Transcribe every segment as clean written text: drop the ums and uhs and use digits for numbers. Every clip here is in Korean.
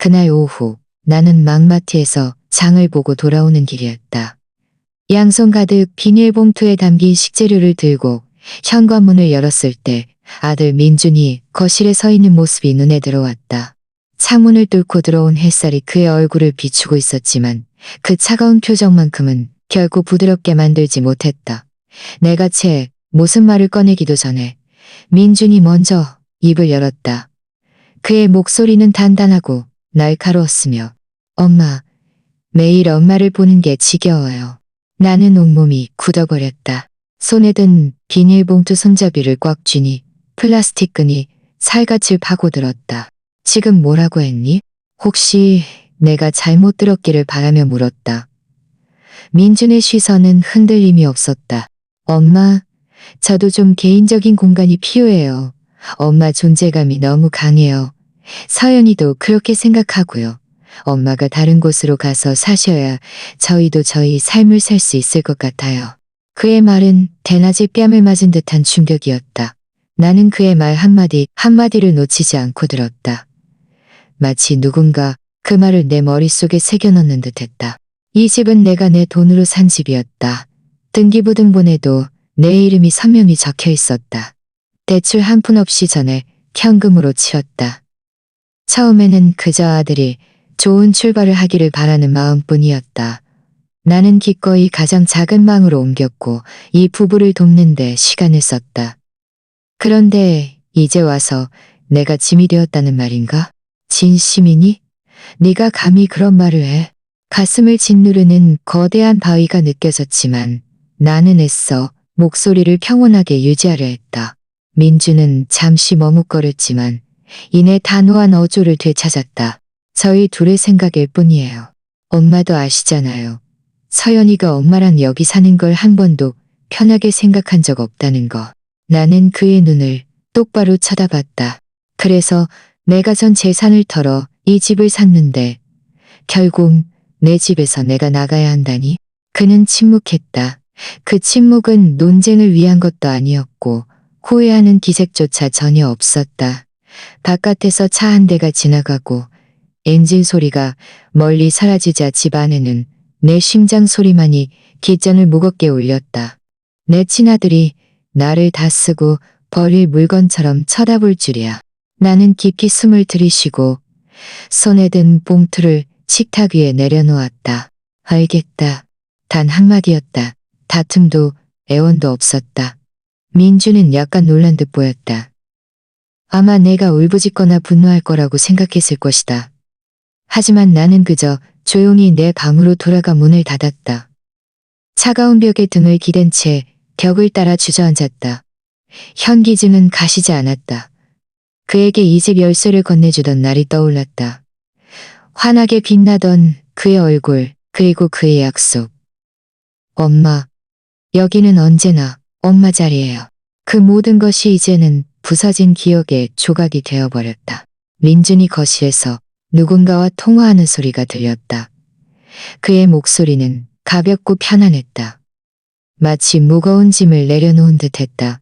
그날 오후 나는 막마트에서 장을 보고 돌아오는 길이었다. 양손 가득 비닐봉투에 담긴 식재료를 들고 현관문을 열었을 때 아들 민준이 거실에 서 있는 모습이 눈에 들어왔다. 창문을 뚫고 들어온 햇살이 그의 얼굴을 비추고 있었지만 그 차가운 표정만큼은 결코 부드럽게 만들지 못했다. 내가 채 무슨 말을 꺼내기도 전에 민준이 먼저 입을 열었다. 그의 목소리는 단단하고 날카로웠으며 엄마, 매일 엄마를 보는 게 지겨워요. 나는 온몸이 굳어버렸다. 손에 든 비닐봉투 손잡이를 꽉 쥐니 플라스틱 끈이 살갗을 파고들었다. 지금 뭐라고 했니? 혹시 내가 잘못 들었기를 바라며 물었다. 민준의 시선은 흔들림이 없었다. 엄마, 저도 좀 개인적인 공간이 필요해요. 엄마 존재감이 너무 강해요. 서연이도 그렇게 생각하고요. 엄마가 다른 곳으로 가서 사셔야 저희도 저희 삶을 살 수 있을 것 같아요. 그의 말은 대낮에 뺨을 맞은 듯한 충격이었다. 나는 그의 말 한마디를 놓치지 않고 들었다. 마치 누군가 그 말을 내 머릿속에 새겨넣는 듯했다. 이 집은 내가 내 돈으로 산 집이었다. 등기부등본에도 내 이름이 선명히 적혀 있었다. 대출 한 푼 없이 전에 현금으로 치렀다. 처음에는 그저 아들이 좋은 출발을 하기를 바라는 마음뿐이었다. 나는 기꺼이 가장 작은 방으로 옮겼고 이 부부를 돕는 데 시간을 썼다. 그런데 이제 와서 내가 짐이 되었다는 말인가? 진심이니? 네가 감히 그런 말을 해? 가슴을 짓누르는 거대한 바위가 느껴졌지만 나는 애써 목소리를 평온하게 유지하려 했다. 민주는 잠시 머뭇거렸지만 이내 단호한 어조를 되찾았다. 저희 둘의 생각일 뿐이에요. 엄마도 아시잖아요. 서연이가 엄마랑 여기 사는 걸 한 번도 편하게 생각한 적 없다는 거. 나는 그의 눈을 똑바로 쳐다봤다. 그래서 내가 전 재산을 털어 이 집을 샀는데 결국 내 집에서 내가 나가야 한다니? 그는 침묵했다. 그 침묵은 논쟁을 위한 것도 아니었고 후회하는 기색조차 전혀 없었다. 바깥에서 차 한 대가 지나가고 엔진 소리가 멀리 사라지자 집 안에는 내 심장 소리만이 깃전을 무겁게 울렸다. 내 친아들이 나를 다 쓰고 버릴 물건처럼 쳐다볼 줄이야. 나는 깊이 숨을 들이쉬고 손에 든 봉투를 식탁 위에 내려놓았다. 알겠다. 단 한마디였다. 다툼도 애원도 없었다. 민주는 약간 놀란 듯 보였다. 아마 내가 울부짖거나 분노할 거라고 생각했을 것이다. 하지만 나는 그저 조용히 내 방으로 돌아가 문을 닫았다. 차가운 벽에 등을 기댄 채 벽을 따라 주저앉았다. 현기증은 가시지 않았다. 그에게 이 집 열쇠를 건네주던 날이 떠올랐다. 환하게 빛나던 그의 얼굴, 그리고 그의 약속. 엄마, 여기는 언제나 엄마 자리예요. 그 모든 것이 이제는 부서진 기억의 조각이 되어버렸다. 민준이 거실에서 누군가와 통화하는 소리가 들렸다. 그의 목소리는 가볍고 편안했다. 마치 무거운 짐을 내려놓은 듯했다.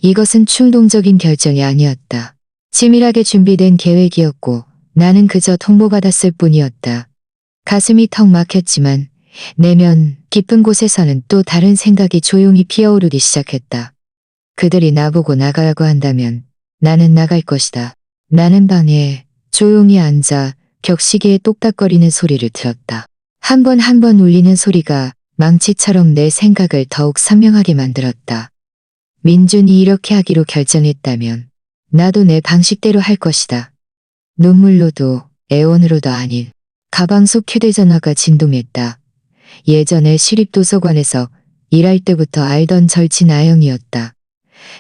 이것은 충동적인 결정이 아니었다. 치밀하게 준비된 계획이었고 나는 그저 통보받았을 뿐이었다. 가슴이 턱 막혔지만 내면 깊은 곳에서는 또 다른 생각이 조용히 피어오르기 시작했다. 그들이 나보고 나가라고 한다면 나는 나갈 것이다. 나는 방에 조용히 앉아 벽시계에 똑딱거리는 소리를 들었다. 한 번 한 번 울리는 소리가 망치처럼 내 생각을 더욱 선명하게 만들었다. 민준이 이렇게 하기로 결정했다면 나도 내 방식대로 할 것이다. 눈물로도 애원으로도 아닌 가방 속 휴대전화가 진동했다. 예전에 시립도서관에서 일할 때부터 알던 절친 아영이었다.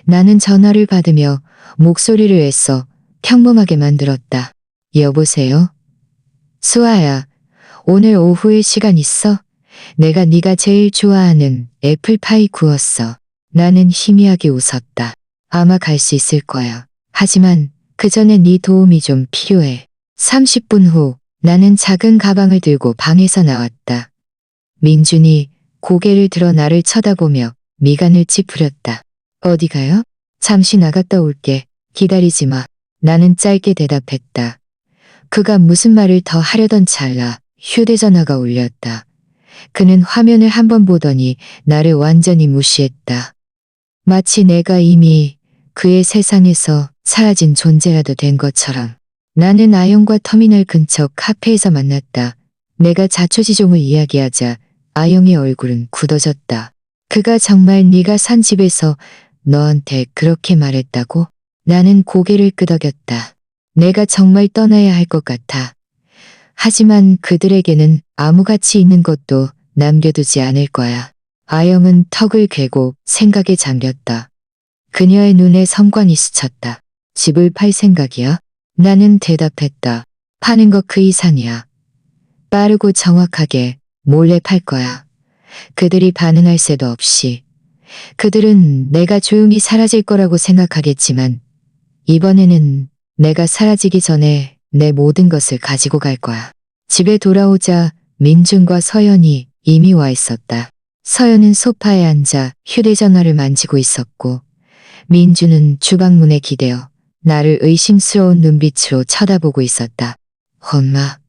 나는 전화를 받으며 목소리를 애써 평범하게 만들었다. 여보세요? 수아야, 오늘 오후에 시간 있어? 내가 네가 제일 좋아하는 애플파이 구웠어. 나는 희미하게 웃었다. 아마 갈 수 있을 거야. 하지만 그 전에 네 도움이 좀 필요해. 30분 후 나는 작은 가방을 들고 방에서 나왔다. 민준이 고개를 들어 나를 쳐다보며 미간을 찌푸렸다. 어디 가요? 잠시 나갔다 올게. 기다리지 마. 나는 짧게 대답했다. 그가 무슨 말을 더 하려던 찰나 휴대전화가 울렸다. 그는 화면을 한번 보더니 나를 완전히 무시했다. 마치 내가 이미 그의 세상에서 사라진 존재라도 된 것처럼. 나는 아영과 터미널 근처 카페에서 만났다. 내가 자초지종을 이야기하자 아영의 얼굴은 굳어졌다. 그가 정말 네가 산 집에서 너한테 그렇게 말했다고? 나는 고개를 끄덕였다. 내가 정말 떠나야 할 것 같아. 하지만 그들에게는 아무 가치 있는 것도 남겨두지 않을 거야. 아영은 턱을 괴고 생각에 잠겼다. 그녀의 눈에 섬광이 스쳤다. 집을 팔 생각이야? 나는 대답했다. 파는 거 그 이상이야. 빠르고 정확하게 몰래 팔 거야. 그들이 반응할 새도 없이. 그들은 내가 조용히 사라질 거라고 생각하겠지만 이번에는 내가 사라지기 전에 내 모든 것을 가지고 갈 거야. 집에 돌아오자 민준과 서연이 이미 와 있었다. 서연은 소파에 앉아 휴대전화를 만지고 있었고 민준은 주방문에 기대어 나를 의심스러운 눈빛으로 쳐다보고 있었다. 엄마,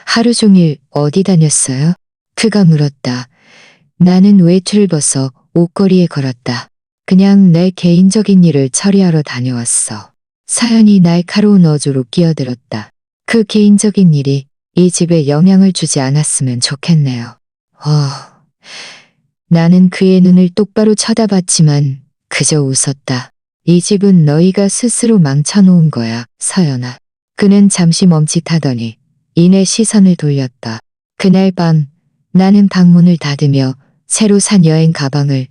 하루 종일 어디 다녔어요? 그가 물었다. 나는 외투를 벗어 옷걸이에 걸었다. 그냥 내 개인적인 일을 처리하러 다녀왔어. 서연이 날카로운 어조로 끼어들었다. 그 개인적인 일이 이 집에 영향을 주지 않았으면 좋겠네요. 나는 그의 눈을 똑바로 쳐다봤지만 그저 웃었다. 이 집은 너희가 스스로 망쳐놓은 거야, 서연아. 그는 잠시 멈칫하더니 이내 시선을 돌렸다. 그날 밤 나는 방문을 닫으며 새로 산 여행 가방을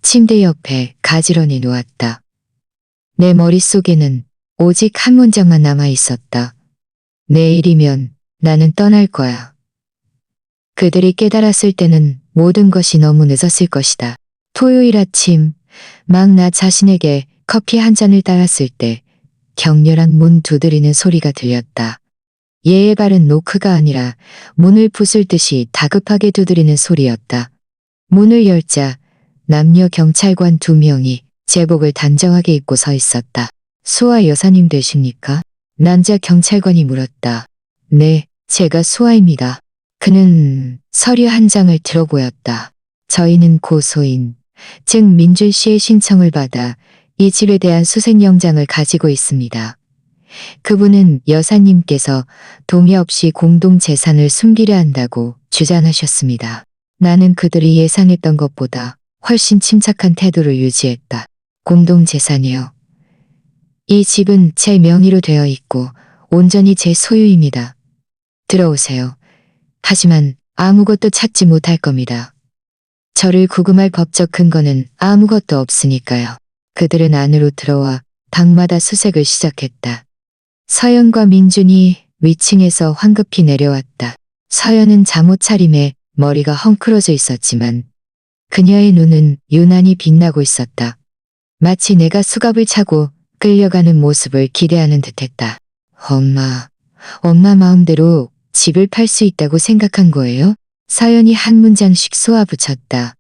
침대 옆에 가지런히 놓았다. 내 머릿속에는 오직 한 문장만 남아 있었다. 내일이면 나는 떠날 거야. 그들이 깨달았을 때는 모든 것이 너무 늦었을 것이다. 토요일 아침 막 나 자신에게 커피 한 잔을 따랐을 때 격렬한 문 두드리는 소리가 들렸다. 예의 바른 노크가 아니라 문을 부술듯이 다급하게 두드리는 소리였다. 문을 열자 남녀 경찰관 2명이 제복을 단정하게 입고 서 있었다. 수아 여사님 되십니까? 남자 경찰관이 물었다. 네, 제가 수아입니다. 그는 서류 한 장을 들어 보였다. 저희는 고소인, 즉 민준 씨의 신청을 받아 이 집에 대한 수색영장을 가지고 있습니다. 그분은 여사님께서 동의 없이 공동재산을 숨기려 한다고 주장하셨습니다. 나는 그들이 예상했던 것보다 훨씬 침착한 태도를 유지했다. 공동재산이요. 이 집은 제 명의로 되어 있고 온전히 제 소유입니다. 들어오세요. 하지만 아무것도 찾지 못할 겁니다. 저를 구금할 법적 근거는 아무것도 없으니까요. 그들은 안으로 들어와 방마다 수색을 시작했다. 서연과 민준이 위층에서 황급히 내려왔다. 서연은 잠옷 차림에 머리가 헝클어져 있었지만 그녀의 눈은 유난히 빛나고 있었다. 마치 내가 수갑을 차고 끌려가는 모습을 기대하는 듯했다. 엄마 마음대로 집을 팔 수 있다고 생각한 거예요? 서연이 한 문장씩 쏘아붙였다.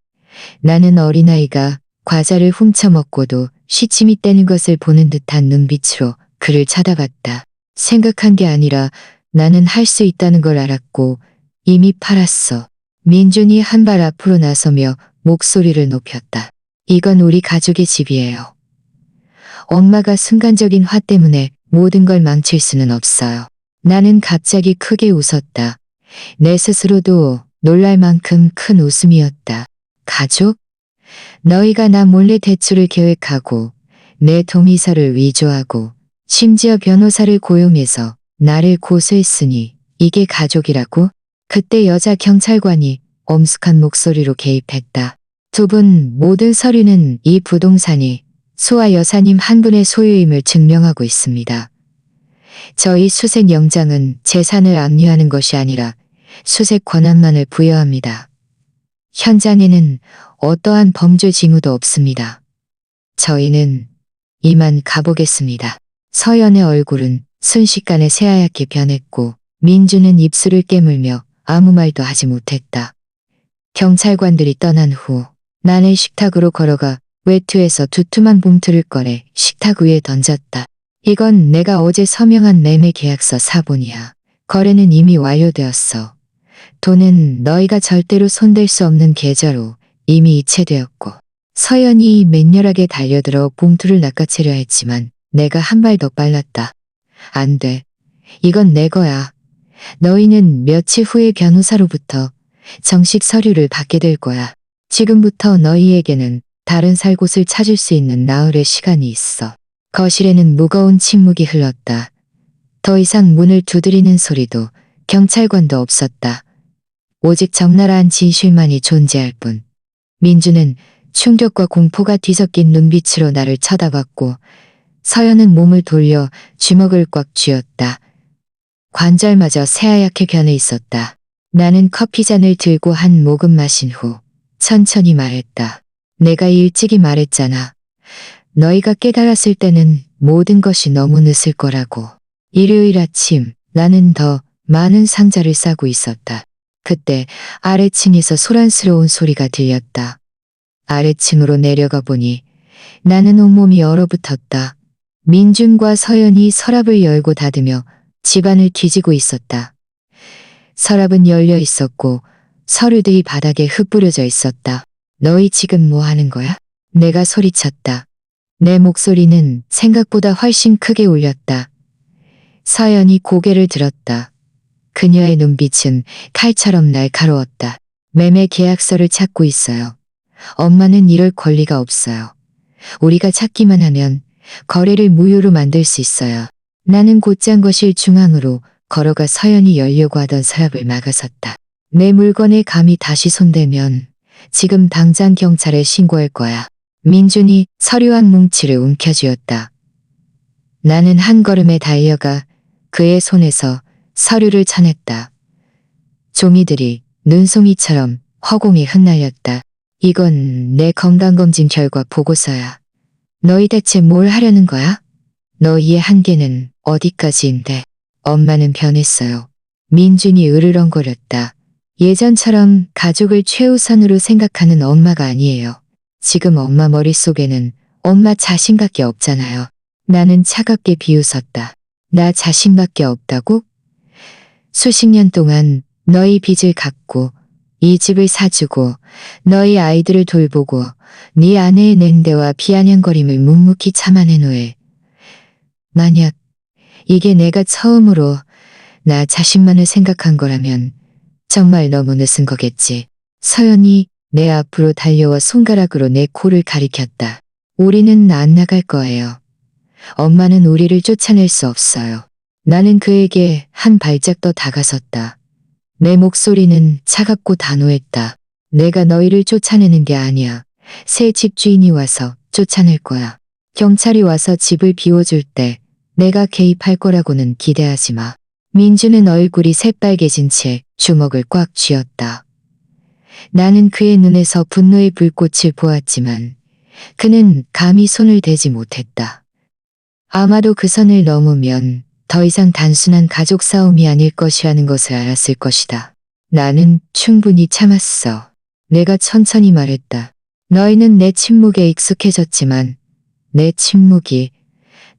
나는 어린아이가 과자를 훔쳐먹고도 시침이 떼는 것을 보는 듯한 눈빛으로 그를 쳐다봤다. 생각한 게 아니라 나는 할 수 있다는 걸 알았고 이미 팔았어. 민준이 한 발 앞으로 나서며 목소리를 높였다. 이건 우리 가족의 집이에요. 엄마가 순간적인 화 때문에 모든 걸 망칠 수는 없어요. 나는 갑자기 크게 웃었다. 내 스스로도 놀랄 만큼 큰 웃음이었다. 가족? 너희가 나 몰래 대출을 계획하고 내 동의서를 위조하고 심지어 변호사를 고용해서 나를 고소했으니 이게 가족이라고? 그때 여자 경찰관이 엄숙한 목소리로 개입했다. 두 분 모든 서류는 이 부동산이 수아 여사님 한 분의 소유임을 증명하고 있습니다. 저희 수색 영장은 재산을 압류하는 것이 아니라 수색 권한만을 부여합니다. 현장에는 어떠한 범죄 징후도 없습니다. 저희는 이만 가보겠습니다. 서연의 얼굴은 순식간에 새하얗게 변했고 민주는 입술을 깨물며 아무 말도 하지 못했다. 경찰관들이 떠난 후 나는 식탁으로 걸어가 외투에서 두툼한 봉투를 꺼내 식탁 위에 던졌다. 이건 내가 어제 서명한 매매 계약서 사본이야. 거래는 이미 완료되었어. 돈은 너희가 절대로 손댈 수 없는 계좌로 이미 이체되었고. 서연이 맹렬하게 달려들어 봉투를 낚아채려 했지만 내가 한 발 더 빨랐다. 안 돼. 이건 내 거야. 너희는 며칠 후에 변호사로부터 정식 서류를 받게 될 거야. 지금부터 너희에게는 다른 살 곳을 찾을 수 있는 나흘의 시간이 있어. 거실에는 무거운 침묵이 흘렀다. 더 이상 문을 두드리는 소리도 경찰관도 없었다. 오직 적나라한 진실만이 존재할 뿐. 민주는 충격과 공포가 뒤섞인 눈빛으로 나를 쳐다봤고 서연은 몸을 돌려 주먹을 꽉 쥐었다. 관절마저 새하얗게 변해 있었다. 나는 커피잔을 들고 한 모금 마신 후 천천히 말했다. 내가 일찍이 말했잖아. 너희가 깨달았을 때는 모든 것이 너무 늦을 거라고. 일요일 아침 나는 더 많은 상자를 싸고 있었다. 그때 아래층에서 소란스러운 소리가 들렸다. 아래층으로 내려가 보니 나는 온몸이 얼어붙었다. 민준과 서연이 서랍을 열고 닫으며 집안을 뒤지고 있었다. 서랍은 열려 있었고 서류들이 바닥에 흩뿌려져 있었다. 너희 지금 뭐 하는 거야? 내가 소리쳤다. 내 목소리는 생각보다 훨씬 크게 울렸다. 서연이 고개를 들었다. 그녀의 눈빛은 칼처럼 날카로웠다. 매매 계약서를 찾고 있어요. 엄마는 이럴 권리가 없어요. 우리가 찾기만 하면 거래를 무효로 만들 수 있어요. 나는 곧장 거실 중앙으로 걸어가 서연이 열려고 하던 서랍을 막아섰다. 내 물건에 감히 다시 손대면 지금 당장 경찰에 신고할 거야. 민준이 서류 한 뭉치를 움켜쥐었다. 나는 한 걸음에 달려가 그의 손에서 서류를 쳐냈다. 종이들이 눈송이처럼 허공에 흩날렸다. 이건 내 건강검진 결과 보고서야. 너희 대체 뭘 하려는 거야? 너희의 한계는 어디까지인데? 엄마는 변했어요. 민준이 으르렁거렸다. 예전처럼 가족을 최우선으로 생각하는 엄마가 아니에요. 지금 엄마 머릿속에는 엄마 자신밖에 없잖아요. 나는 차갑게 비웃었다. 나 자신밖에 없다고? 수십 년 동안 너희 빚을 갚고 이 집을 사주고 너희 아이들을 돌보고 네 아내의 냉대와 비아냥거림을 묵묵히 참아낸 후에 만약 이게 내가 처음으로 나 자신만을 생각한 거라면 정말 너무 늦은 거겠지. 서연이 내 앞으로 달려와 손가락으로 내 코를 가리켰다. 우리는 안 나갈 거예요. 엄마는 우리를 쫓아낼 수 없어요. 나는 그에게 한 발짝 더 다가섰다. 내 목소리는 차갑고 단호했다. 내가 너희를 쫓아내는 게 아니야. 새 집주인이 와서 쫓아낼 거야. 경찰이 와서 집을 비워줄 때 내가 개입할 거라고는 기대하지 마. 민주는 얼굴이 새빨개진 채 주먹을 꽉 쥐었다. 나는 그의 눈에서 분노의 불꽃을 보았지만 그는 감히 손을 대지 못했다. 아마도 그 선을 넘으면 더 이상 단순한 가족 싸움이 아닐 것이라는 것을 알았을 것이다. 나는 충분히 참았어. 내가 천천히 말했다. 너희는 내 침묵에 익숙해졌지만 내 침묵이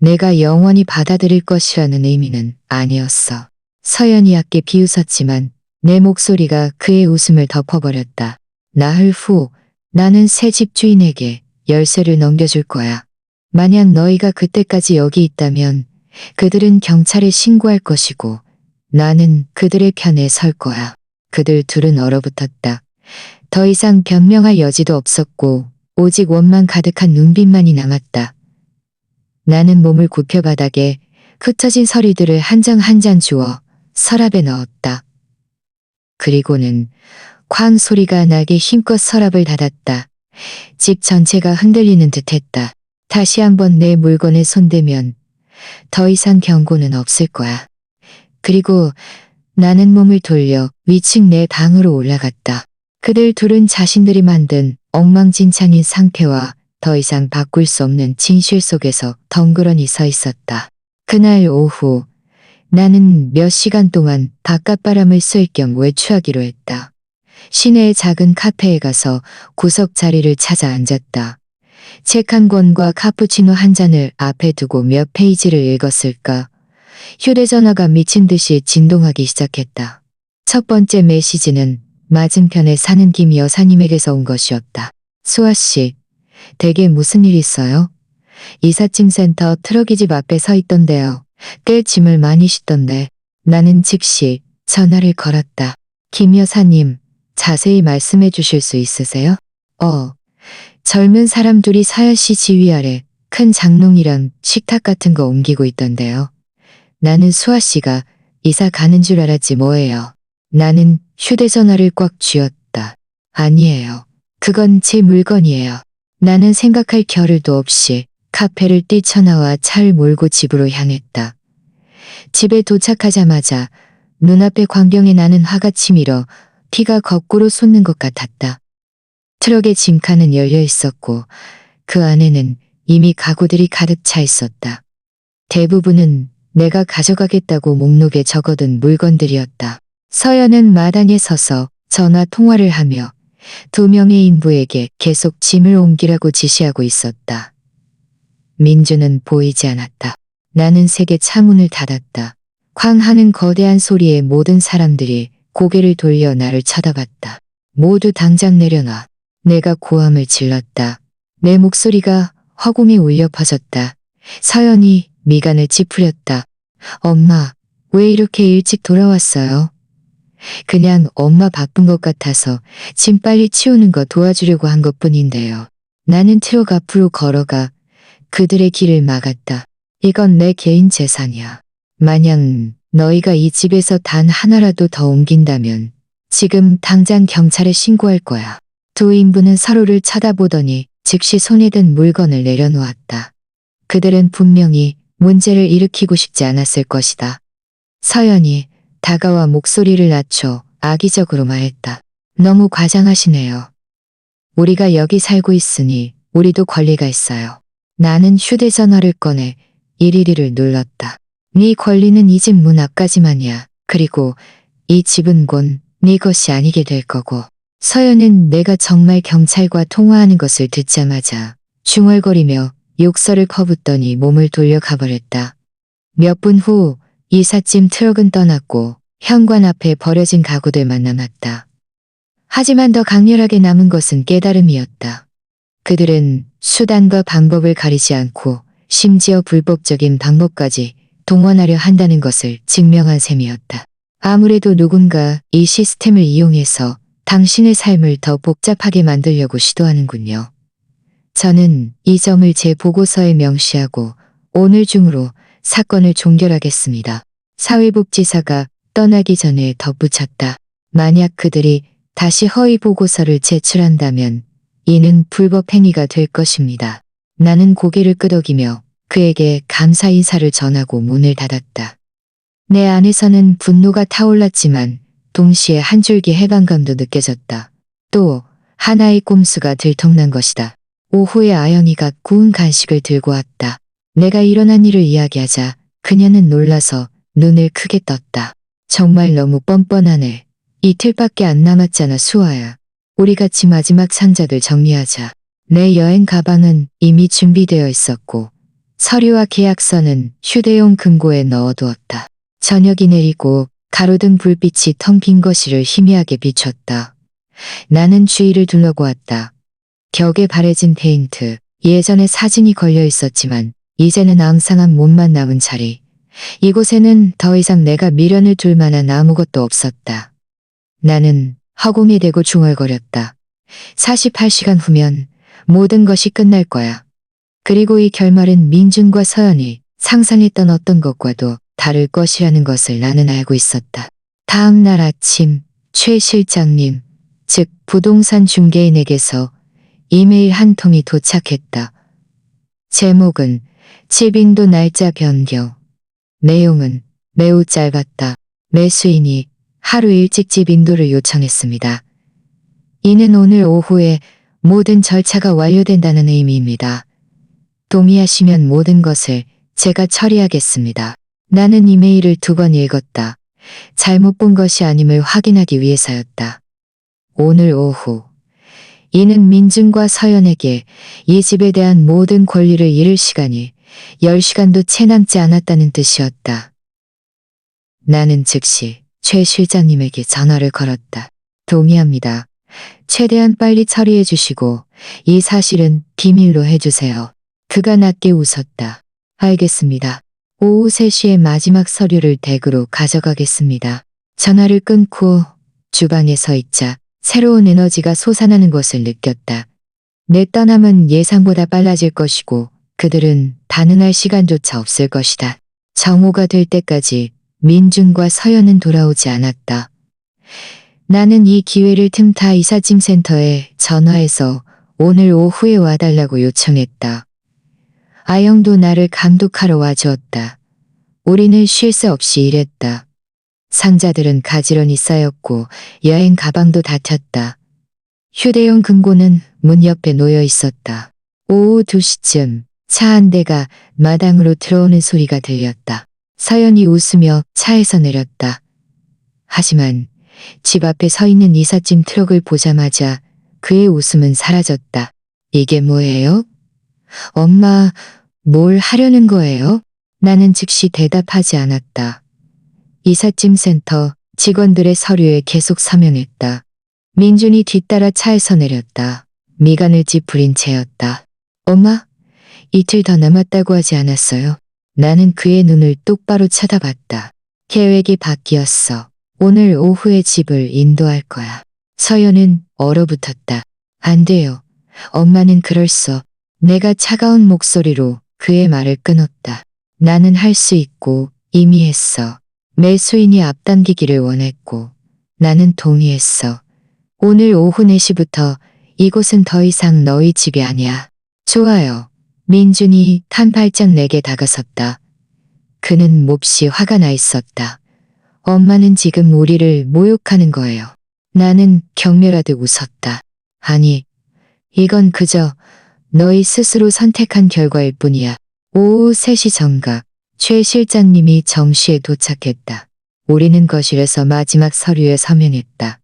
내가 영원히 받아들일 것이라는 의미는 아니었어. 서연이 얕게 비웃었지만 내 목소리가 그의 웃음을 덮어버렸다. 나흘 후 나는 새 집주인에게 열쇠를 넘겨줄 거야. 만약 너희가 그때까지 여기 있다면 그들은 경찰에 신고할 것이고 나는 그들의 편에 설 거야. 그들 둘은 얼어붙었다. 더 이상 변명할 여지도 없었고 오직 원망 가득한 눈빛만이 남았다. 나는 몸을 굽혀 바닥에 흩어진 서류들을 한 장 한 장 주워 서랍에 넣었다. 그리고는 쾅 소리가 나게 힘껏 서랍을 닫았다. 집 전체가 흔들리는 듯했다. 다시 한번 내 물건에 손대면 더 이상 경고는 없을 거야. 그리고 나는 몸을 돌려 위층 내 방으로 올라갔다. 그들 둘은 자신들이 만든 엉망진창인 상태와 더 이상 바꿀 수 없는 진실 속에서 덩그러니 서 있었다. 그날 오후 나는 몇 시간 동안 바깥바람을 쐴 겸 외출하기로 했다. 시내의 작은 카페에 가서 구석 자리를 찾아 앉았다. 책 한 권과 카푸치노 한 잔을 앞에 두고 몇 페이지를 읽었을까. 휴대전화가 미친 듯이 진동하기 시작했다. 첫 번째 메시지는 맞은편에 사는 김 여사님에게서 온 것이었다. 수아 씨, 댁에 무슨 일 있어요? 이삿짐센터 트럭이 집 앞에 서 있던데요. 꽤 짐을 많이 싣던데. 나는 즉시 전화를 걸었다. 김 여사님, 자세히 말씀해 주실 수 있으세요? 젊은 사람 둘이 사야 씨 지휘 아래 큰 장롱이랑 식탁 같은 거 옮기고 있던데요. 나는 수아 씨가 이사 가는 줄 알았지 뭐예요. 나는 휴대전화를 꽉 쥐었다. 아니에요. 그건 제 물건이에요. 나는 생각할 겨를도 없이 카페를 뛰쳐나와 차를 몰고 집으로 향했다. 집에 도착하자마자 눈앞의 광경에 나는 화가 치밀어 피가 거꾸로 솟는 것 같았다. 트럭의 짐칸은 열려 있었고 그 안에는 이미 가구들이 가득 차 있었다. 대부분은 내가 가져가겠다고 목록에 적어둔 물건들이었다. 서연은 마당에 서서 전화 통화를 하며 두 명의 인부에게 계속 짐을 옮기라고 지시하고 있었다. 민주는 보이지 않았다. 나는 세게 차문을 닫았다. 쾅 하는 거대한 소리에 모든 사람들이 고개를 돌려 나를 쳐다봤다. 모두 당장 내려놔. 내가 고함을 질렀다. 내 목소리가 허공에 울려 퍼졌다. 서연이 미간을 찌푸렸다. 엄마, 왜 이렇게 일찍 돌아왔어요? 그냥 엄마 바쁜 것 같아서 짐 빨리 치우는 거 도와주려고 한 것뿐인데요. 나는 트럭 앞으로 걸어가 그들의 길을 막았다. 이건 내 개인 재산이야. 만약 너희가 이 집에서 단 하나라도 더 옮긴다면 지금 당장 경찰에 신고할 거야. 두 인부는 서로를 쳐다보더니 즉시 손에 든 물건을 내려놓았다. 그들은 분명히 문제를 일으키고 싶지 않았을 것이다. 서연이 다가와 목소리를 낮춰 악의적으로 말했다. 너무 과장하시네요. 우리가 여기 살고 있으니 우리도 권리가 있어요. 나는 휴대전화를 꺼내 112를 눌렀다. 네 권리는 이 집 문 앞까지만이야. 그리고 이 집은 곧 네 것이 아니게 될 거고. 서연은 내가 정말 경찰과 통화하는 것을 듣자마자 중얼거리며 욕설을 퍼붓더니 몸을 돌려 가버렸다. 몇 분 후 이삿짐 트럭은 떠났고 현관 앞에 버려진 가구들만 남았다. 하지만 더 강렬하게 남은 것은 깨달음이었다. 그들은 수단과 방법을 가리지 않고 심지어 불법적인 방법까지 동원하려 한다는 것을 증명한 셈이었다. 아무래도 누군가 이 시스템을 이용해서 당신의 삶을 더 복잡하게 만들려고 시도하는군요. 저는 이 점을 제 보고서에 명시하고 오늘 중으로 사건을 종결하겠습니다. 사회복지사가 떠나기 전에 덧붙였다. 만약 그들이 다시 허위 보고서를 제출한다면 이는 불법 행위가 될 것입니다. 나는 고개를 끄덕이며 그에게 감사 인사를 전하고 문을 닫았다. 내 안에서는 분노가 타올랐지만 동시에 한 줄기 해방감도 느껴졌다. 또 하나의 꼼수가 들통난 것이다. 오후에 아영이가 구운 간식을 들고 왔다. 내가 일어난 일을 이야기하자 그녀는 놀라서 눈을 크게 떴다. 정말 너무 뻔뻔하네. 이틀밖에 안 남았잖아 수아야. 우리 같이 마지막 상자들 정리하자. 내 여행 가방은 이미 준비되어 있었고 서류와 계약서는 휴대용 금고에 넣어두었다. 저녁이 내리고 가로등 불빛이 텅 빈 거실을 희미하게 비췄다. 나는 주위를 둘러보았다. 벽에 바래진 페인트, 예전에 사진이 걸려 있었지만 이제는 앙상한 몸만 남은 자리. 이곳에는 더 이상 내가 미련을 둘 만한 아무것도 없었다. 나는 허공에 대고 중얼거렸다. 48시간 후면 모든 것이 끝날 거야. 그리고 이 결말은 민준과 서연이 상상했던 어떤 것과도 다를 것이라는 것을 나는 알고 있었다. 다음 날 아침 최 실장님, 즉 부동산 중개인에게서 이메일 한 통이 도착했다. 제목은 집 인도 날짜 변경. 내용은 매우 짧았다. 매수인이 하루 일찍 집 인도를 요청했습니다. 이는 오늘 오후에 모든 절차가 완료된다는 의미입니다. 동의하시면 모든 것을 제가 처리하겠습니다. 나는 이메일을 2번 읽었다. 잘못 본 것이 아님을 확인하기 위해서였다. 오늘 오후. 이는 민준과 서연에게 이 집에 대한 모든 권리를 잃을 시간이 10시간도 채 남지 않았다는 뜻이었다. 나는 즉시 최 실장님에게 전화를 걸었다. 동의합니다. 최대한 빨리 처리해 주시고 이 사실은 비밀로 해주세요. 그가 낮게 웃었다. 알겠습니다. 오후 3시에 마지막 서류를 댁으로 가져가겠습니다. 전화를 끊고 주방에 서 있자 새로운 에너지가 솟아나는 것을 느꼈다. 내 떠남은 예상보다 빨라질 것이고 그들은 반응할 시간조차 없을 것이다. 정오가 될 때까지 민준과 서연은 돌아오지 않았다. 나는 이 기회를 틈타 이삿짐센터에 전화해서 오늘 오후에 와달라고 요청했다. 아영도 나를 감독하러 와주었다. 우리는 쉴 새 없이 일했다. 상자들은 가지런히 쌓였고 여행 가방도 닫혔다. 휴대용 금고는 문 옆에 놓여 있었다. 오후 2시쯤 차 한 대가 마당으로 들어오는 소리가 들렸다. 서연이 웃으며 차에서 내렸다. 하지만 집 앞에 서 있는 이삿짐 트럭을 보자마자 그의 웃음은 사라졌다. 이게 뭐예요? 엄마, 뭘 하려는 거예요? 나는 즉시 대답하지 않았다. 이삿짐 센터 직원들의 서류에 계속 서명했다. 민준이 뒤따라 차에서 내렸다. 미간을 찌푸린 채였다. 엄마, 이틀 더 남았다고 하지 않았어요? 나는 그의 눈을 똑바로 쳐다봤다. 계획이 바뀌었어. 오늘 오후에 집을 인도할 거야. 서연은 얼어붙었다. 안 돼요. 엄마는 그럴 수. 내가 차가운 목소리로 그의 말을 끊었다. 나는 할 수 있고 이미 했어. 매수인이 앞당기기를 원했고 나는 동의했어. 오늘 오후 4시부터 이곳은 더 이상 너희 집이 아니야. 좋아요. 민준이 한 발짝 내게 다가섰다. 그는 몹시 화가 나 있었다. 엄마는 지금 우리를 모욕하는 거예요. 나는 경멸하듯 웃었다. 아니, 이건 그저 너희 스스로 선택한 결과일 뿐이야. 오후 3시 정각, 최 실장님이 정시에 도착했다. 우리는 거실에서 마지막 서류에 서명했다.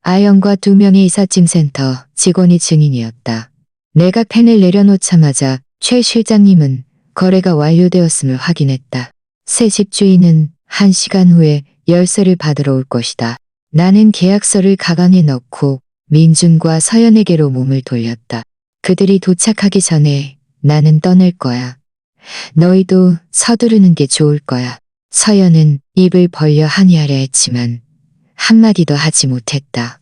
아영과 2명의 이삿짐센터 직원이 증인이었다. 내가 펜을 내려놓자마자 최 실장님은 거래가 완료되었음을 확인했다. 새 집주인은 1시간 후에 열쇠를 받으러 올 것이다. 나는 계약서를 가방에 넣고 민준과 서연에게로 몸을 돌렸다. 그들이 도착하기 전에 나는 떠날 거야. 너희도 서두르는 게 좋을 거야. 서연은 입을 벌려 항의하려 했지만 한마디도 하지 못했다.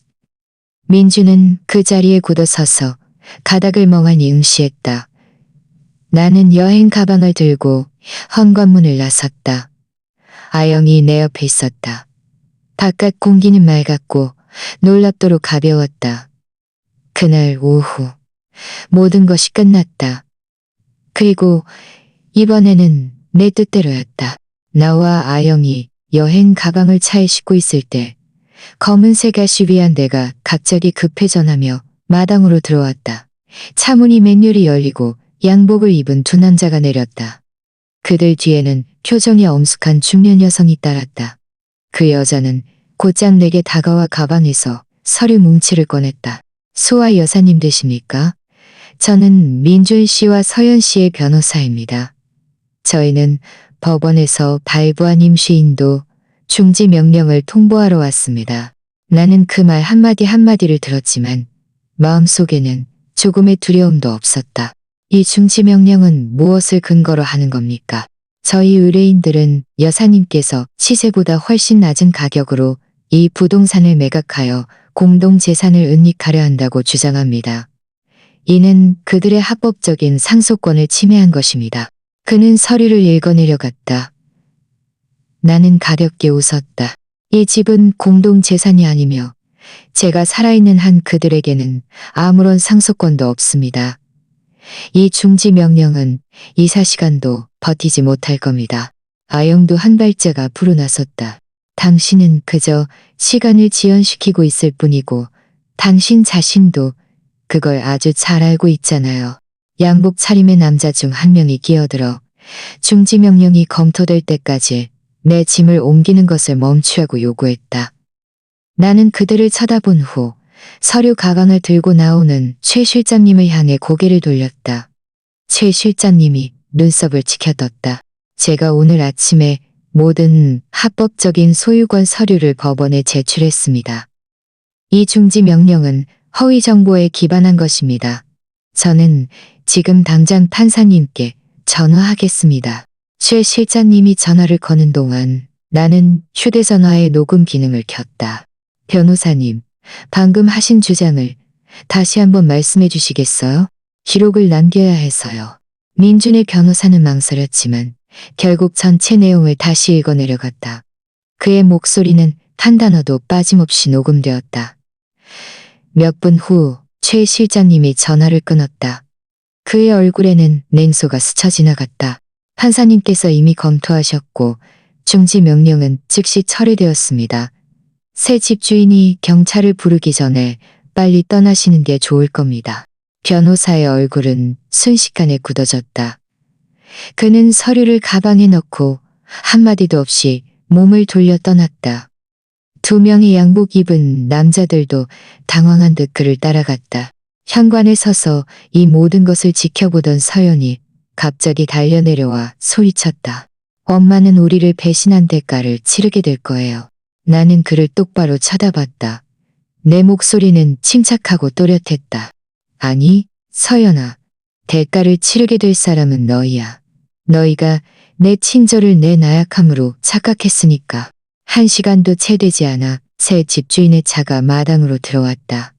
민준은 그 자리에 굳어서서 가닥을 멍하니 응시했다. 나는 여행 가방을 들고 현관문을 나섰다. 아영이 내 옆에 있었다. 바깥 공기는 맑았고 놀랍도록 가벼웠다. 그날 오후 모든 것이 끝났다. 그리고 이번에는 내 뜻대로였다. 나와 아영이 여행 가방을 차에 싣고 있을 때 검은색 SUV 한 대가 갑자기 급회전하며 마당으로 들어왔다. 차 문이 맨유리 열리고 양복을 입은 2 남자가 내렸다. 그들 뒤에는 표정이 엄숙한 중년 여성이 따랐다. 그 여자는 곧장 내게 다가와 가방에서 서류 뭉치를 꺼냈다. 소아 여사님 되십니까? 저는 민준 씨와 서연 씨의 변호사입니다. 저희는 법원에서 발부한 임시인도 중지 명령을 통보하러 왔습니다. 나는 그 말 한마디 한마디를 들었지만 마음속에는 조금의 두려움도 없었다. 이 중지 명령은 무엇을 근거로 하는 겁니까? 저희 의뢰인들은 여사님께서 시세보다 훨씬 낮은 가격으로 이 부동산을 매각하여 공동재산을 은닉하려 한다고 주장합니다. 이는 그들의 합법적인 상속권을 침해한 것입니다. 그는 서류를 읽어내려갔다. 나는 가볍게 웃었다. 이 집은 공동재산이 아니며 제가 살아있는 한 그들에게는 아무런 상속권도 없습니다. 이 중지 명령은 24시간도 버티지 못할 겁니다. 아영도 한 발짝 앞으로 나섰다. 당신은 그저 시간을 지연시키고 있을 뿐이고 당신 자신도 그걸 아주 잘 알고 있잖아요. 양복 차림의 남자 중 한 명이 끼어들어 중지 명령이 검토될 때까지 내 짐을 옮기는 것을 멈추라고 요구했다. 나는 그들을 쳐다본 후 서류 가방을 들고 나오는 최 실장님을 향해 고개를 돌렸다. 최 실장님이 눈썹을 치켜떴다. 제가 오늘 아침에 모든 합법적인 소유권 서류를 법원에 제출했습니다. 이 중지 명령은 허위 정보에 기반한 것입니다. 저는 지금 당장 판사님께 전화하겠습니다. 최 실장님이 전화를 거는 동안 나는 휴대전화의 녹음 기능을 켰다. 변호사님, 방금 하신 주장을 다시 한번 말씀해 주시겠어요? 기록을 남겨야 해서요. 민준의 변호사는 망설였지만 결국 전체 내용을 다시 읽어내려갔다. 그의 목소리는 한 단어도 빠짐없이 녹음되었다. 몇 분 후 최 실장님이 전화를 끊었다. 그의 얼굴에는 냉소가 스쳐 지나갔다. 판사님께서 이미 검토하셨고 중지 명령은 즉시 처리되었습니다. 새 집주인이 경찰을 부르기 전에 빨리 떠나시는 게 좋을 겁니다. 변호사의 얼굴은 순식간에 굳어졌다. 그는 서류를 가방에 넣고 한마디도 없이 몸을 돌려 떠났다. 두 명의 양복 입은 남자들도 당황한 듯 그를 따라갔다. 현관에 서서 이 모든 것을 지켜보던 서연이 갑자기 달려내려와 소리쳤다. 엄마는 우리를 배신한 대가를 치르게 될 거예요. 나는 그를 똑바로 쳐다봤다. 내 목소리는 침착하고 또렷했다. 아니, 서연아. 대가를 치르게 될 사람은 너희야. 너희가 내 친절을 내 나약함으로 착각했으니까. 1시간도 채 되지 않아 새 집주인의 차가 마당으로 들어왔다.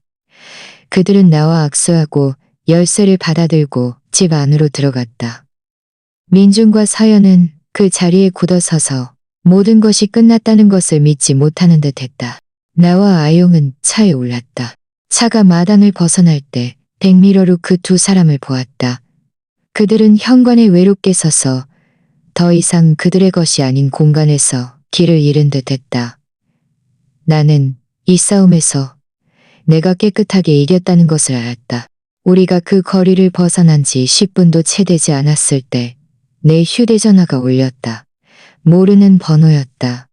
그들은 나와 악수하고 열쇠를 받아들고 집 안으로 들어갔다. 민준과 서연은 그 자리에 굳어서서 모든 것이 끝났다는 것을 믿지 못하는 듯 했다. 나와 아용은 차에 올랐다. 차가 마당을 벗어날 때 백미러로 그 두 사람을 보았다. 그들은 현관에 외롭게 서서 더 이상 그들의 것이 아닌 공간에서 길을 잃은 듯 했다. 나는 이 싸움에서 내가 깨끗하게 이겼다는 것을 알았다. 우리가 그 거리를 벗어난 지 10분도 채 되지 않았을 때 내 휴대전화가 울렸다. 모르는 번호였다.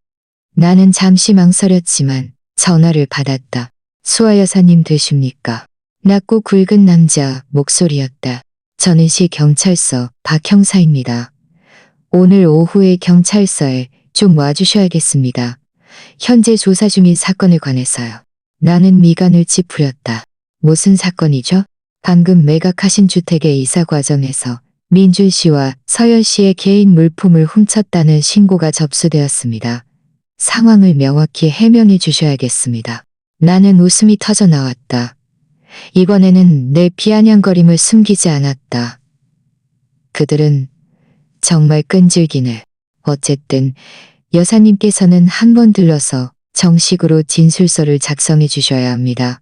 나는 잠시 망설였지만 전화를 받았다. 수아 여사님 되십니까? 낮고 굵은 남자 목소리였다. 저는 시 경찰서 박 형사입니다. 오늘 오후에 경찰서에 좀 와주셔야겠습니다. 현재 조사 중인 사건에 관해서요. 나는 미간을 찌푸렸다. 무슨 사건이죠? 방금 매각하신 주택의 이사 과정에서 민준 씨와 서연 씨의 개인 물품을 훔쳤다는 신고가 접수되었습니다. 상황을 명확히 해명해 주셔야겠습니다. 나는 웃음이 터져 나왔다. 이번에는 내 비아냥거림을 숨기지 않았다. 그들은 정말 끈질기네. 어쨌든 여사님께서는 한 번 들러서 정식으로 진술서를 작성해 주셔야 합니다.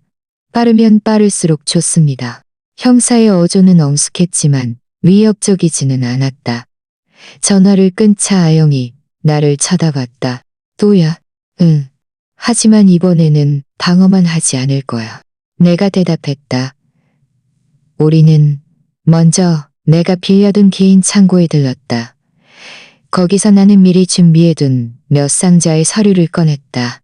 빠르면 빠를수록 좋습니다. 형사의 어조는 엄숙했지만 위협적이지는 않았다. 전화를 끈 차 아영이 나를 쳐다봤다. 또야? 응. 하지만 이번에는 방어만 하지 않을 거야. 내가 대답했다. 우리는 먼저 내가 빌려둔 개인 창고에 들렀다. 거기서 나는 미리 준비해둔 몇 상자의 서류를 꺼냈다.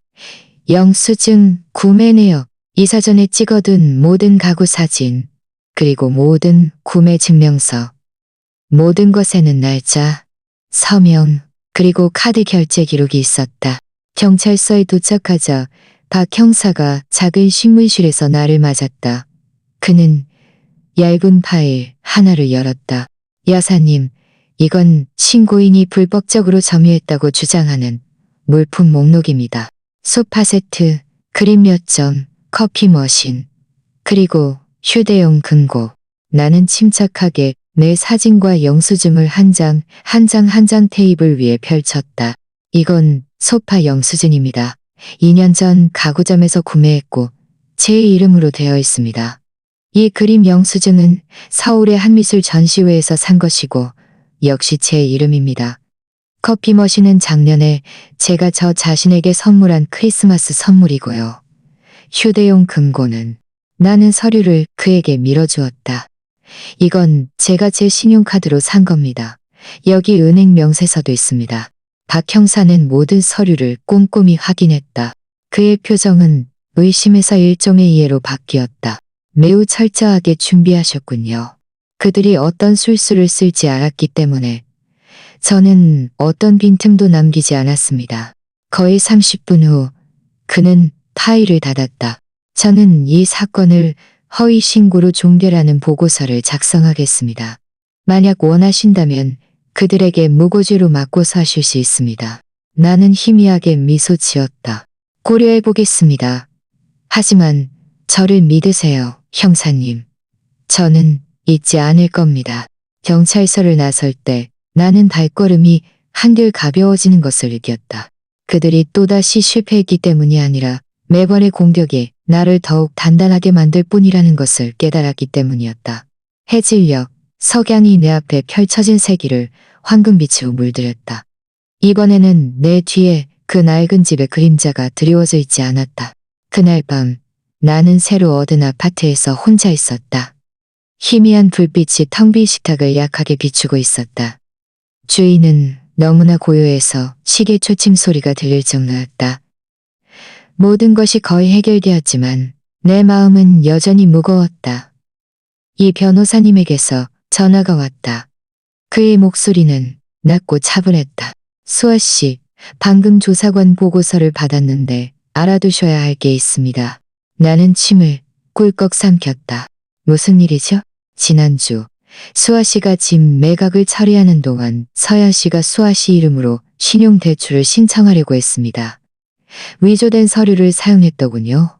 영수증, 구매 내역, 이사 전에 찍어둔 모든 가구 사진, 그리고 모든 구매 증명서. 모든 것에는 날짜, 서명, 그리고 카드 결제 기록이 있었다. 경찰서에 도착하자 박 형사가 작은 식물실에서 나를 맞았다. 그는 얇은 파일 하나를 열었다. 여사님, 이건 신고인이 불법적으로 점유했다고 주장하는 물품 목록입니다. 소파 세트, 그림 몇 점, 커피 머신, 그리고 휴대용 금고. 나는 침착하게 내 사진과 영수증을 한 장 한 장 테이블 위에 펼쳤다. 이건 소파 영수증입니다. 2년 전 가구점에서 구매했고 제 이름으로 되어 있습니다. 이 그림 영수증은 서울의 한미술 전시회에서 산 것이고 역시 제 이름입니다. 커피 머신은 작년에 제가 저 자신에게 선물한 크리스마스 선물이고요. 휴대용 금고는 나는 서류를 그에게 밀어주었다. 이건 제가 제 신용카드로 산 겁니다. 여기 은행 명세서도 있습니다. 박 형사는 모든 서류를 꼼꼼히 확인했다. 그의 표정은 의심에서 일종의 이해로 바뀌었다. 매우 철저하게 준비하셨군요. 그들이 어떤 술수를 쓸지 알았기 때문에 저는 어떤 빈틈도 남기지 않았습니다. 거의 30분 후 그는 파일을 닫았다. 저는 이 사건을 허위 신고로 종결하는 보고서를 작성하겠습니다. 만약 원하신다면 그들에게 무고죄로 맞고서 하실 수 있습니다. 나는 희미하게 미소 지었다. 고려해 보겠습니다. 하지만 저를 믿으세요, 형사님. 저는 잊지 않을 겁니다. 경찰서를 나설 때 나는 발걸음이 한결 가벼워지는 것을 느꼈다. 그들이 또다시 실패했기 때문이 아니라 매번의 공격이 나를 더욱 단단하게 만들 뿐이라는 것을 깨달았기 때문이었다. 해질녘 석양이 내 앞에 펼쳐진 세기를 황금빛으로 물들였다. 이번에는 내 뒤에 그 낡은 집의 그림자가 드리워져 있지 않았다. 그날 밤 나는 새로 얻은 아파트에서 혼자 있었다. 희미한 불빛이 텅 빈 식탁을 약하게 비추고 있었다. 주인은 너무나 고요해서 시계 초침 소리가 들릴 정도였다. 모든 것이 거의 해결되었지만 내 마음은 여전히 무거웠다. 이 변호사님에게서 전화가 왔다. 그의 목소리는 낮고 차분했다. 수아 씨, 방금 조사관 보고서를 받았는데 알아두셔야 할 게 있습니다. 나는 침을 꿀꺽 삼켰다. 무슨 일이죠? 지난주 수아 씨가 집 매각을 처리하는 동안 서연 씨가 수아 씨 이름으로 신용대출을 신청하려고 했습니다. 위조된 서류를 사용했더군요.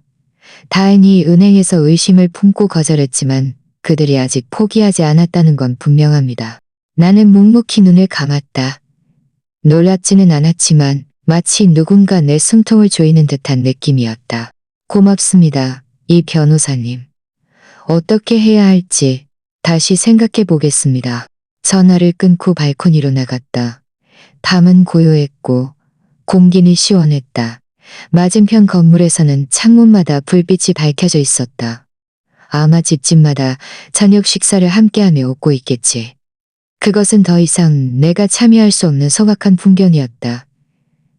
다행히 은행에서 의심을 품고 거절했지만 그들이 아직 포기하지 않았다는 건 분명합니다. 나는 묵묵히 눈을 감았다. 놀랍지는 않았지만 마치 누군가 내 숨통을 조이는 듯한 느낌이었다. 고맙습니다, 이 변호사님. 어떻게 해야 할지 다시 생각해 보겠습니다. 전화를 끊고 발코니로 나갔다. 밤은 고요했고 공기는 시원했다. 맞은편 건물에서는 창문마다 불빛이 밝혀져 있었다. 아마 집집마다 저녁 식사를 함께하며 웃고 있겠지. 그것은 더 이상 내가 참여할 수 없는 소박한 풍경이었다.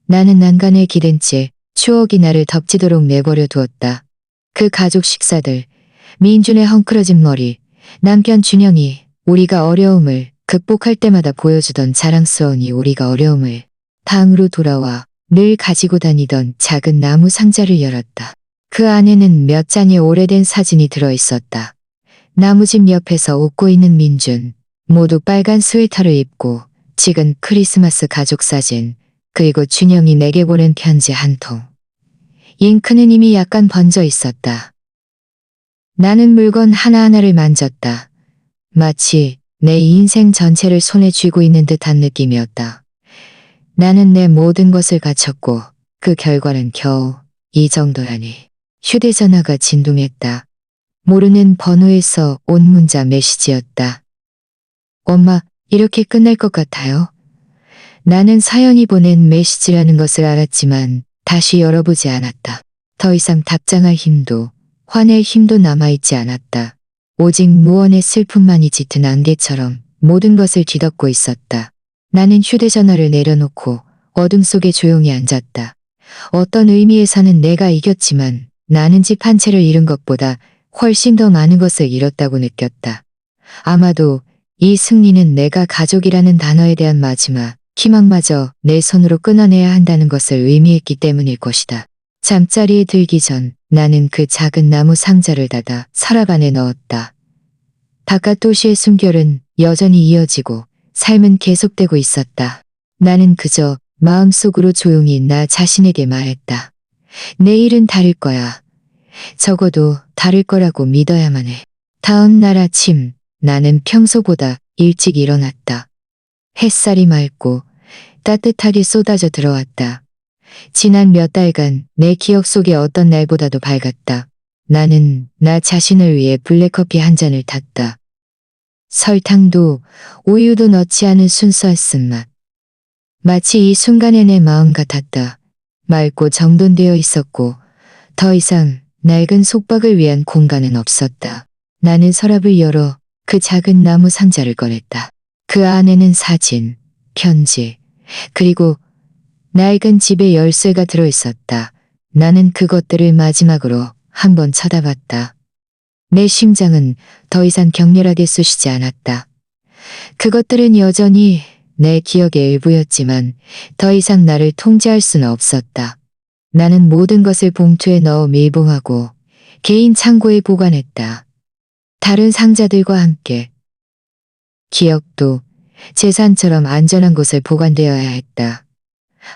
나는 난간에 기댄 채 추억이 나를 덮치도록 내버려 두었다. 그 가족 식사들, 민준의 헝클어진 머리, 남편 준영이 우리가 어려움을 극복할 때마다 보여주던 자랑스러운 우리가 어려움을 방으로 돌아와 늘 가지고 다니던 작은 나무 상자를 열었다. 그 안에는 몇 장의 오래된 사진이 들어있었다. 나무집 옆에서 웃고 있는 민준, 모두 빨간 스웨터를 입고 찍은 크리스마스 가족 사진, 그리고 준영이 내게 보낸 편지 한 통. 잉크는 이미 약간 번져 있었다. 나는 물건 하나하나를 만졌다. 마치 내 인생 전체를 손에 쥐고 있는 듯한 느낌이었다. 나는 내 모든 것을 바쳤고 그 결과는 겨우 이 정도라니. 휴대전화가 진동했다. 모르는 번호에서 온 문자 메시지였다. 엄마, 이렇게 끝날 것 같아요? 나는 사연이 보낸 메시지라는 것을 알았지만 다시 열어보지 않았다. 더 이상 답장할 힘도 화낼 힘도 남아있지 않았다. 오직 무언의 슬픔만이 짙은 안개처럼 모든 것을 뒤덮고 있었다. 나는 휴대전화를 내려놓고 어둠 속에 조용히 앉았다. 어떤 의미에서는 내가 이겼지만 나는 집 한 채를 잃은 것보다 훨씬 더 많은 것을 잃었다고 느꼈다. 아마도 이 승리는 내가 가족이라는 단어에 대한 마지막 희망마저 내 손으로 끊어내야 한다는 것을 의미했기 때문일 것이다. 잠자리에 들기 전 나는 그 작은 나무 상자를 닫아 서랍 안에 넣었다. 바깥 도시의 숨결은 여전히 이어지고 삶은 계속되고 있었다. 나는 그저 마음속으로 조용히 나 자신에게 말했다. 내일은 다를 거야. 적어도 다를 거라고 믿어야만 해. 다음 날 아침 나는 평소보다 일찍 일어났다. 햇살이 맑고 따뜻하게 쏟아져 들어왔다. 지난 몇 달간 내 기억 속에 어떤 날보다도 밝았다. 나는 나 자신을 위해 블랙커피 한 잔을 탔다. 설탕도 우유도 넣지 않은 순수한 쓴맛. 마치 이 순간의 내 마음 같았다. 맑고 정돈되어 있었고 더 이상 낡은 속박을 위한 공간은 없었다. 나는 서랍을 열어 그 작은 나무 상자를 꺼냈다. 그 안에는 사진, 편지, 그리고 낡은 집의 열쇠가 들어있었다. 나는 그것들을 마지막으로 한번 쳐다봤다. 내 심장은 더 이상 격렬하게 쑤시지 않았다. 그것들은 여전히 내 기억의 일부였지만 더 이상 나를 통제할 수는 없었다. 나는 모든 것을 봉투에 넣어 밀봉하고 개인 창고에 보관했다. 다른 상자들과 함께. 기억도 재산처럼 안전한 곳에 보관되어야 했다.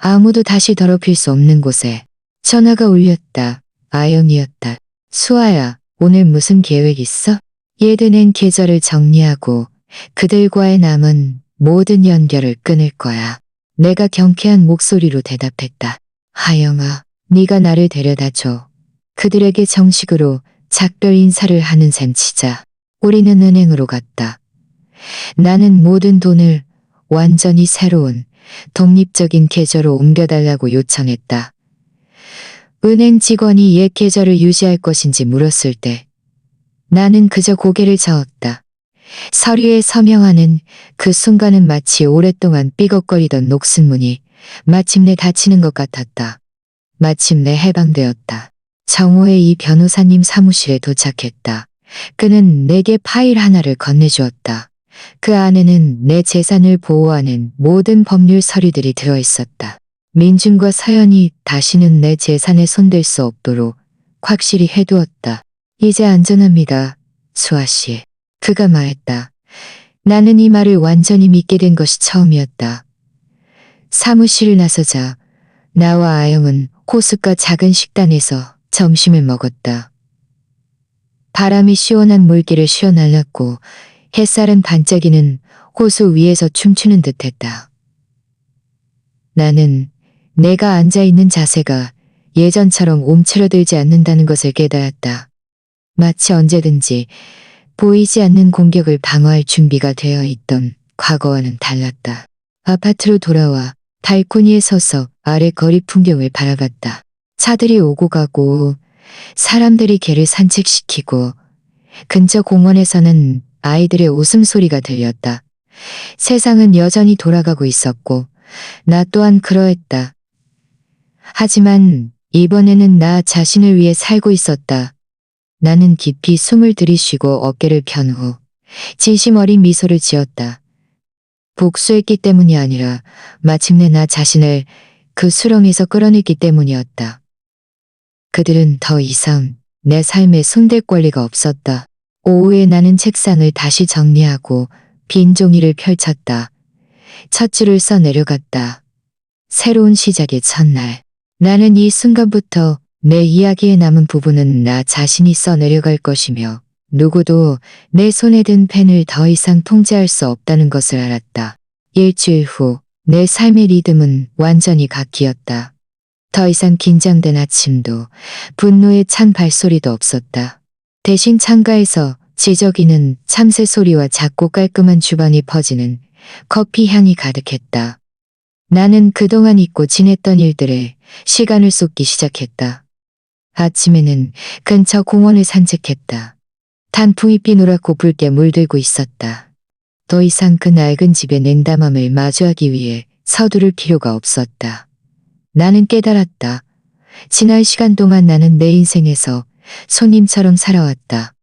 아무도 다시 더럽힐 수 없는 곳에. 전화가 울렸다. 아영이었다. 수아야, 오늘 무슨 계획 있어? 예드낸 계절을 정리하고 그들과의 남은 모든 연결을 끊을 거야. 내가 경쾌한 목소리로 대답했다. 하영아, 네가 나를 데려다 줘. 그들에게 정식으로 작별 인사를 하는 셈 치자. 우리는 은행으로 갔다. 나는 모든 돈을 완전히 새로운 독립적인 계좌로 옮겨달라고 요청했다. 은행 직원이 옛 계좌를 유지할 것인지 물었을 때 나는 그저 고개를 저었다. 서류에 서명하는 그 순간은 마치 오랫동안 삐걱거리던 녹슨문이 마침내 닫히는 것 같았다. 마침내 해방되었다. 정호의 이 변호사님 사무실에 도착했다. 그는 내게 파일 하나를 건네주었다. 그 안에는 내 재산을 보호하는 모든 법률 서류들이 들어있었다. 민준과 서연이 다시는 내 재산에 손댈 수 없도록 확실히 해두었다. 이제 안전합니다, 수아씨. 그가 말했다. 나는 이 말을 완전히 믿게 된 것이 처음이었다. 사무실을 나서자 나와 아영은 호숫가 작은 식당에서 점심을 먹었다. 바람이 시원한 물길을 쉬어날랐고 햇살은 반짝이는 호수 위에서 춤추는 듯했다. 나는 내가 앉아있는 자세가 예전처럼 움츠러들지 않는다는 것을 깨달았다. 마치 언제든지 보이지 않는 공격을 방어할 준비가 되어 있던 과거와는 달랐다. 아파트로 돌아와 발코니에 서서 아래 거리 풍경을 바라봤다. 차들이 오고 가고 사람들이 개를 산책시키고 근처 공원에서는 아이들의 웃음소리가 들렸다. 세상은 여전히 돌아가고 있었고 나 또한 그러했다. 하지만 이번에는 나 자신을 위해 살고 있었다. 나는 깊이 숨을 들이쉬고 어깨를 편 후 진심 어린 미소를 지었다. 복수했기 때문이 아니라 마침내 나 자신을 그 수렁에서 끌어냈기 때문이었다. 그들은 더 이상 내 삶에 손댈 권리가 없었다. 오후에 나는 책상을 다시 정리하고 빈 종이를 펼쳤다. 첫 줄을 써 내려갔다. 새로운 시작의 첫날. 나는 이 순간부터 내 이야기에 남은 부분은 나 자신이 써 내려갈 것이며 누구도 내 손에 든 펜을 더 이상 통제할 수 없다는 것을 알았다. 일주일 후 내 삶의 리듬은 완전히 바뀌었다. 더 이상 긴장된 아침도 분노에 찬 발소리도 없었다. 대신 창가에서 지저귀는 참새 소리와 작고 깔끔한 주방이 퍼지는 커피 향이 가득했다. 나는 그동안 잊고 지냈던 일들에 시간을 쏟기 시작했다. 아침에는 근처 공원을 산책했다. 단풍이 피노랗고 붉게 물들고 있었다. 더 이상 그 낡은 집의 냉담함을 마주하기 위해 서두를 필요가 없었다. 나는 깨달았다. 지난 시간 동안 나는 내 인생에서 손님처럼 살아왔다.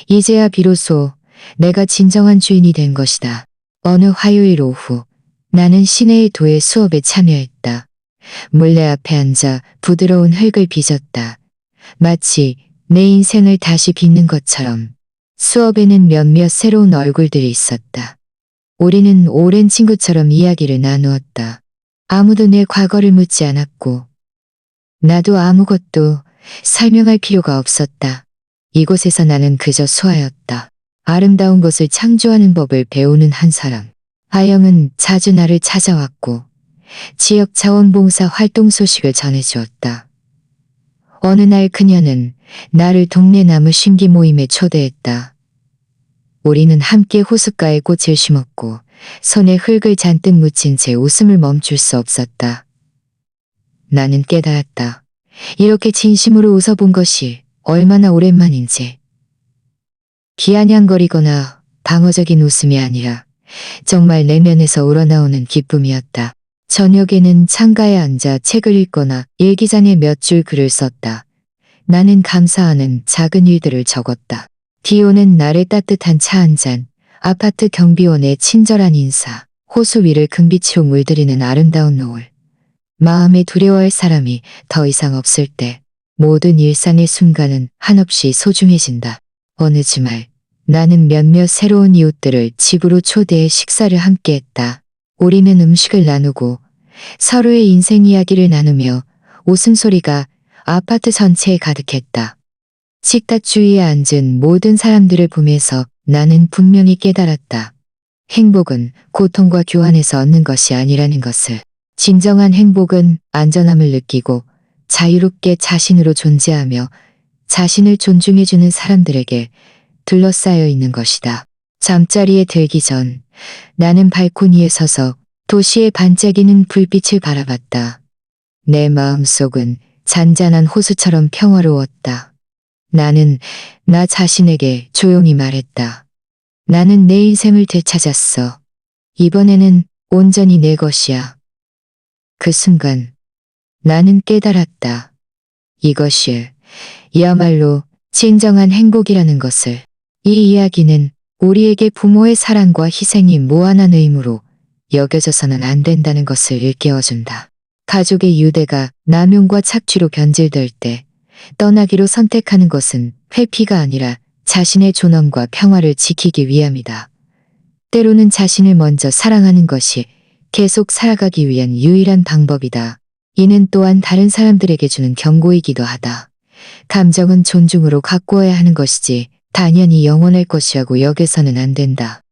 이제야 비로소 내가 진정한 주인이 된 것이다. 어느 화요일 오후 나는 시내의 도예 수업에 참여했다. 물레 앞에 앉아 부드러운 흙을 빚었다. 마치 내 인생을 다시 빚는 것처럼. 수업에는 몇몇 새로운 얼굴들이 있었다. 우리는 오랜 친구처럼 이야기를 나누었다. 아무도 내 과거를 묻지 않았고 나도 아무것도 설명할 필요가 없었다. 이곳에서 나는 그저 수아였다. 아름다운 것을 창조하는 법을 배우는 한 사람. 아영은 자주 나를 찾아왔고 지역 자원봉사 활동 소식을 전해주었다. 어느 날 그녀는 나를 동네 나무 심기 모임에 초대했다. 우리는 함께 호숫가에 꽃을 심었고 손에 흙을 잔뜩 묻힌 채 웃음을 멈출 수 없었다. 나는 깨달았다. 이렇게 진심으로 웃어본 것이 얼마나 오랜만인지. 비아냥거리거나 방어적인 웃음이 아니라 정말 내면에서 우러나오는 기쁨이었다. 저녁에는 창가에 앉아 책을 읽거나 일기장에 몇 줄 글을 썼다. 나는 감사하는 작은 일들을 적었다. 비 오는 날의 따뜻한 차 한 잔, 아파트 경비원의 친절한 인사, 호수 위를 금빛으로 물들이는 아름다운 노을. 마음에 두려워할 사람이 더 이상 없을 때 모든 일상의 순간은 한없이 소중해진다. 어느 주말 나는 몇몇 새로운 이웃들을 집으로 초대해 식사를 함께했다. 우리는 음식을 나누고 서로의 인생 이야기를 나누며 웃음소리가 아파트 전체에 가득했다. 식탁 주위에 앉은 모든 사람들을 보면서 나는 분명히 깨달았다. 행복은 고통과 교환해서 얻는 것이 아니라는 것을. 진정한 행복은 안전함을 느끼고 자유롭게 자신으로 존재하며 자신을 존중해주는 사람들에게 둘러싸여 있는 것이다. 잠자리에 들기 전 나는 발코니에 서서 도시의 반짝이는 불빛을 바라봤다. 내 마음속은 잔잔한 호수처럼 평화로웠다. 나는 나 자신에게 조용히 말했다. 나는 내 인생을 되찾았어. 이번에는 온전히 내 것이야. 그 순간 나는 깨달았다. 이것이 야말로 진정한 행복이라는 것을. 이 이야기는 우리에게 부모의 사랑과 희생이 무한한 의무로 여겨져서는 안 된다는 것을 일깨워준다. 가족의 유대가 남용과 착취로 변질될 때 떠나기로 선택하는 것은 회피가 아니라 자신의 존엄과 평화를 지키기 위함이다. 때로는 자신을 먼저 사랑하는 것이 계속 살아가기 위한 유일한 방법이다. 이는 또한 다른 사람들에게 주는 경고이기도 하다. 감정은 존중으로 가꾸어야 하는 것이지 당연히 영원할 것이라고 여겨서는 안 된다.